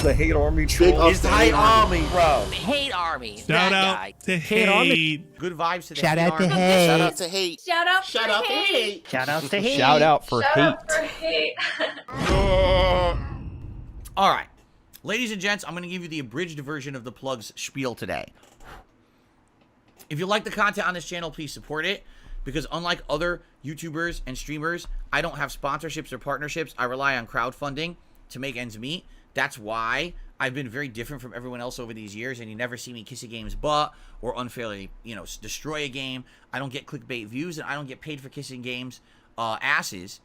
the hate army troll. It's the hate army, bro. Hate army. Shout that out guy. to hate. Good vibes to the Shout hate out to army. hate. Shout out to hate. Shout out Shout for out to hate. hate. Shout out to hate. Shout out for Shout hate. out for hate. All right. Ladies and gents, I'm going to give you the abridged version of the plugs spiel today. If you like the content on this channel, please support it. Because unlike other YouTubers and streamers, I don't have sponsorships or partnerships. I rely on crowdfunding to make ends meet. That's why I've been very different from everyone else over these years, and you never see me kiss a game's butt or unfairly, destroy a game. I don't get clickbait views, and I don't get paid for kissing games' asses.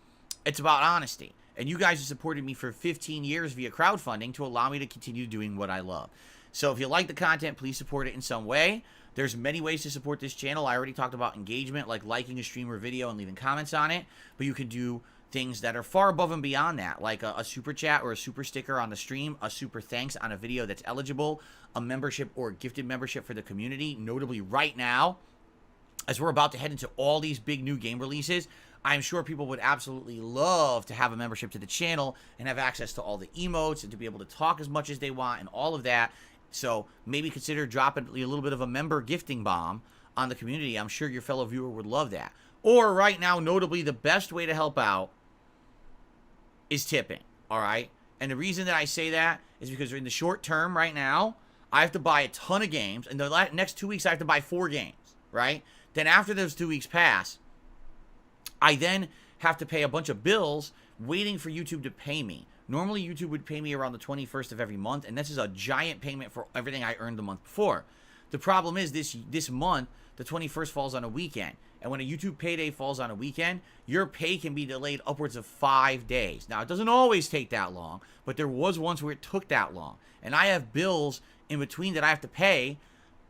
It's about honesty. And you guys have supported me for 15 years via crowdfunding to allow me to continue doing what I love. So if you like the content, please support it in some way. There's many ways to support this channel. I already talked about engagement, like liking a stream or video and leaving comments on it. But you can do things that are far above and beyond that, like a super chat or a super sticker on the stream, a super thanks on a video that's eligible, a membership or a gifted membership for the community. Notably right now, as we're about to head into all these big new game releases, I'm sure people would absolutely love to have a membership to the channel and have access to all the emotes and to be able to talk as much as they want and all of that. So maybe consider dropping a little bit of a member gifting bomb on the community. I'm sure your fellow viewer would love that. Or right now, notably, the best way to help out is tipping, all right? And the reason that I say that is because in the short term right now, I have to buy a ton of games. In the next 2 weeks, I have to buy 4 games, right? Then after those 2 weeks pass, I then have to pay a bunch of bills waiting for YouTube to pay me. Normally, YouTube would pay me around the 21st of every month, and this is a giant payment for everything I earned the month before. The problem is this month, the 21st falls on a weekend. And when a YouTube payday falls on a weekend, your pay can be delayed upwards of 5 days. Now, it doesn't always take that long, but there was once where it took that long. And I have bills in between that I have to pay,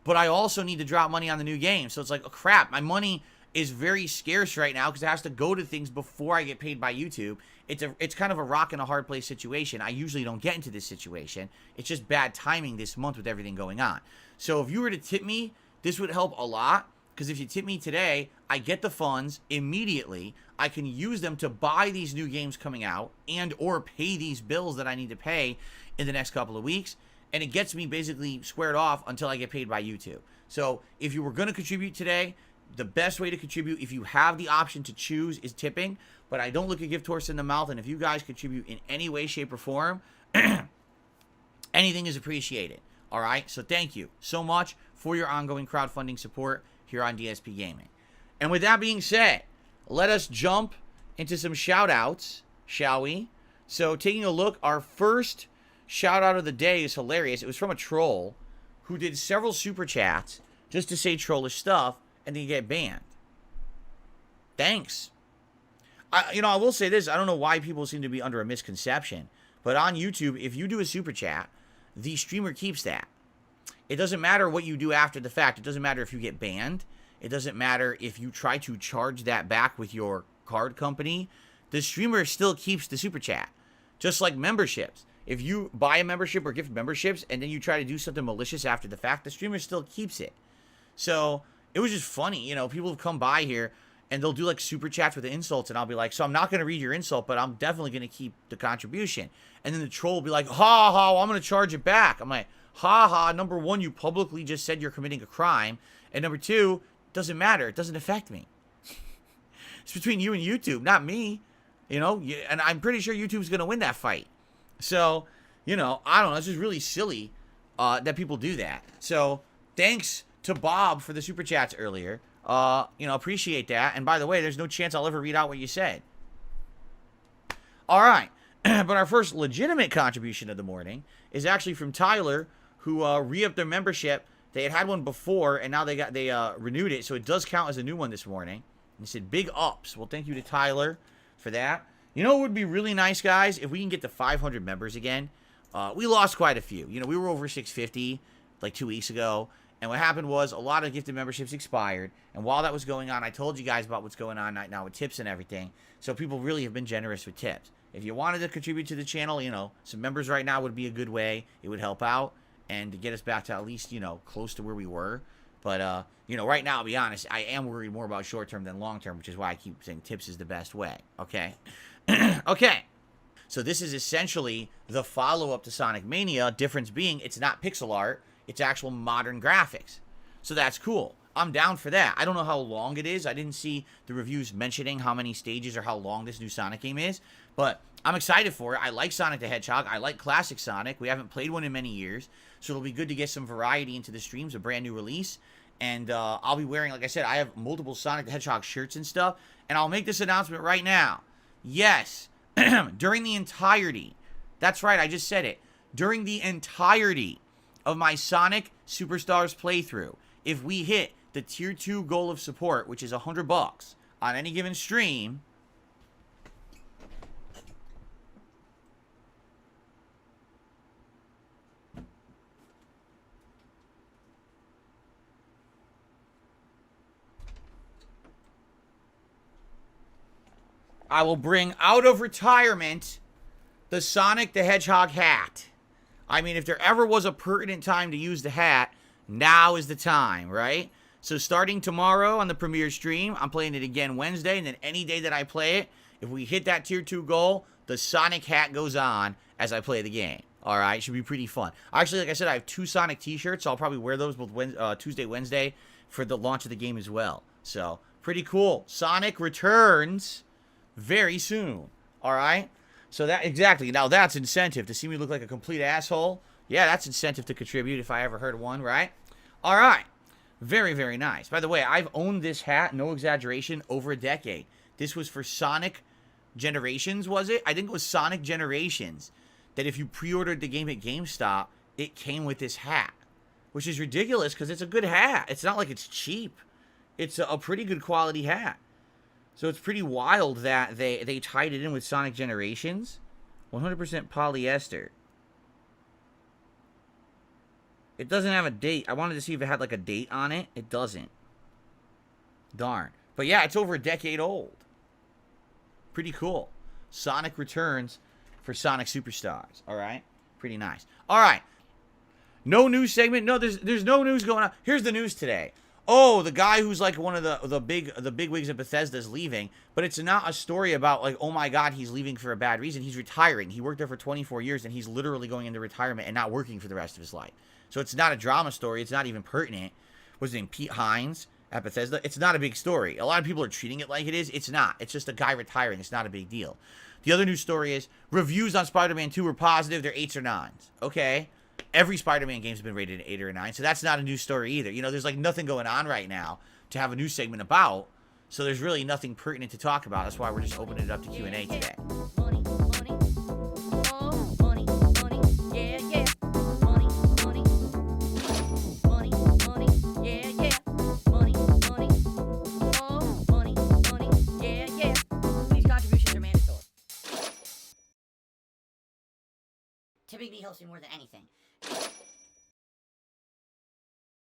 but I also need to drop money on the new game. So it's like, oh, crap, my money is very scarce right now because it has to go to things before I get paid by YouTube. It's kind of a rock and a hard place situation. I usually don't get into this situation. It's just bad timing this month with everything going on. So if you were to tip me, this would help a lot, because if you tip me today, I get the funds immediately. I can use them to buy these new games coming out and or pay these bills that I need to pay in the next couple of weeks, and it gets me basically squared off until I get paid by YouTube. So if you were going to contribute today, the best way to contribute, if you have the option to choose, is tipping. But I don't look a gift horse in the mouth. And if you guys contribute in any way, shape, or form, anything is appreciated. All right? So thank you so much for your ongoing crowdfunding support here on DSP Gaming. And with that being said, let us jump into some shout-outs, shall we? So taking a look, our first shout-out of the day is hilarious. It was from a troll who did several super chats just to say trollish stuff, and then get banned. Thanks. I will say this. I don't know why people seem to be under a misconception, but on YouTube, if you do a super chat, the streamer keeps that. It doesn't matter what you do after the fact. It doesn't matter if you get banned. It doesn't matter if you try to charge that back with your card company. The streamer still keeps the super chat. Just like memberships. If you buy a membership or gift memberships and then you try to do something malicious after the fact, the streamer still keeps it. So it was just funny, people have come by here and they'll do like super chats with the insults, and I'll be like, so I'm not going to read your insult, but I'm definitely going to keep the contribution. And then the troll will be like, ha ha, well, I'm going to charge it back. I'm like, ha ha, number one, you publicly just said you're committing a crime, and number two, doesn't matter, it doesn't affect me. It's between you and YouTube, not me, and I'm pretty sure YouTube's going to win that fight. So, I don't know, it's just really silly that people do that. So, thanks to Bob for the super chats earlier. Appreciate that. And by the way, there's no chance I'll ever read out what you said. All right. But our first legitimate contribution of the morning is actually from Tyler, who re-upped their membership. They had one before, and now they renewed it, so it does count as a new one this morning. And he said, big ups. Well, thank you to Tyler for that. You know what would be really nice, guys? If we can get to 500 members again. We lost quite a few. We were over 650 like 2 weeks ago. And what happened was a lot of gifted memberships expired. And while that was going on, I told you guys about what's going on right now with tips and everything. So people really have been generous with tips. If you wanted to contribute to the channel, some members right now would be a good way. It would help out and to get us back to at least, close to where we were. But, right now, I'll be honest, I am worried more about short-term than long-term, which is why I keep saying tips is the best way. Okay? Okay. So this is essentially the follow-up to Sonic Mania, difference being it's not pixel art, it's actual modern graphics. So that's cool. I'm down for that. I don't know how long it is. I didn't see the reviews mentioning how many stages or how long this new Sonic game is, but I'm excited for it. I like Sonic the Hedgehog. I like classic Sonic. We haven't played one in many years, so it'll be good to get some variety into the streams, a brand new release. And I'll be wearing, like I said, I have multiple Sonic the Hedgehog shirts and stuff, and I'll make this announcement right now. Yes, during the entirety, that's right, I just said it, during the entirety of my Sonic Superstars playthrough, if we hit the Tier 2 goal of support, which is $100 on any given stream, I will bring out of retirement the Sonic the Hedgehog hat. I mean, if there ever was a pertinent time to use the hat, now is the time, right? So starting tomorrow on the premiere stream, I'm playing it again Wednesday, and then any day that I play it, if we hit that Tier 2 goal, the Sonic hat goes on as I play the game. All right, should be pretty fun. Actually, like I said, I have 2 Sonic t-shirts, so I'll probably wear those both Tuesday, Wednesday for the launch of the game as well. So, pretty cool. Sonic returns very soon. All right? So that, exactly. Now that's incentive. To see me look like a complete asshole, yeah, that's incentive to contribute if I ever heard one, right? All right. Very, very nice. By the way, I've owned this hat, no exaggeration, over a decade. This was for Sonic Generations, was it? I think it was Sonic Generations, that if you pre-ordered the game at GameStop, it came with this hat, which is ridiculous because it's a good hat. It's not like it's cheap. It's a pretty good quality hat. So it's pretty wild that they tied it in with Sonic Generations. 100% polyester. It doesn't have a date. I wanted to see if it had like a date on it. It doesn't. Darn. But yeah, it's over a decade old. Pretty cool. Sonic returns for Sonic Superstars. All right? Pretty nice. All right. No news segment. No, there's no news going on. Here's the news today. Oh, the guy who's like one of the big wigs at Bethesda is leaving, but it's not a story about like, oh my god, he's leaving for a bad reason. He's retiring. He worked there for 24 years, and he's literally going into retirement and not working for the rest of his life. So it's not a drama story. It's not even pertinent. What's his name? Pete Hines at Bethesda. It's not a big story. A lot of people are treating it like it is. It's not. It's just a guy retiring. It's not a big deal. The other news story is reviews on Spider-Man 2 were positive. They're 8s or 9s. Okay. Every Spider-Man game's been rated an 8 or a 9, so that's not a news story either. You know, there's like nothing going on right now to have a news segment about, so there's really nothing pertinent to talk about. That's why we're just opening it up to Q&A today. These contributions are mandatory. Tipping me helps me more than anything.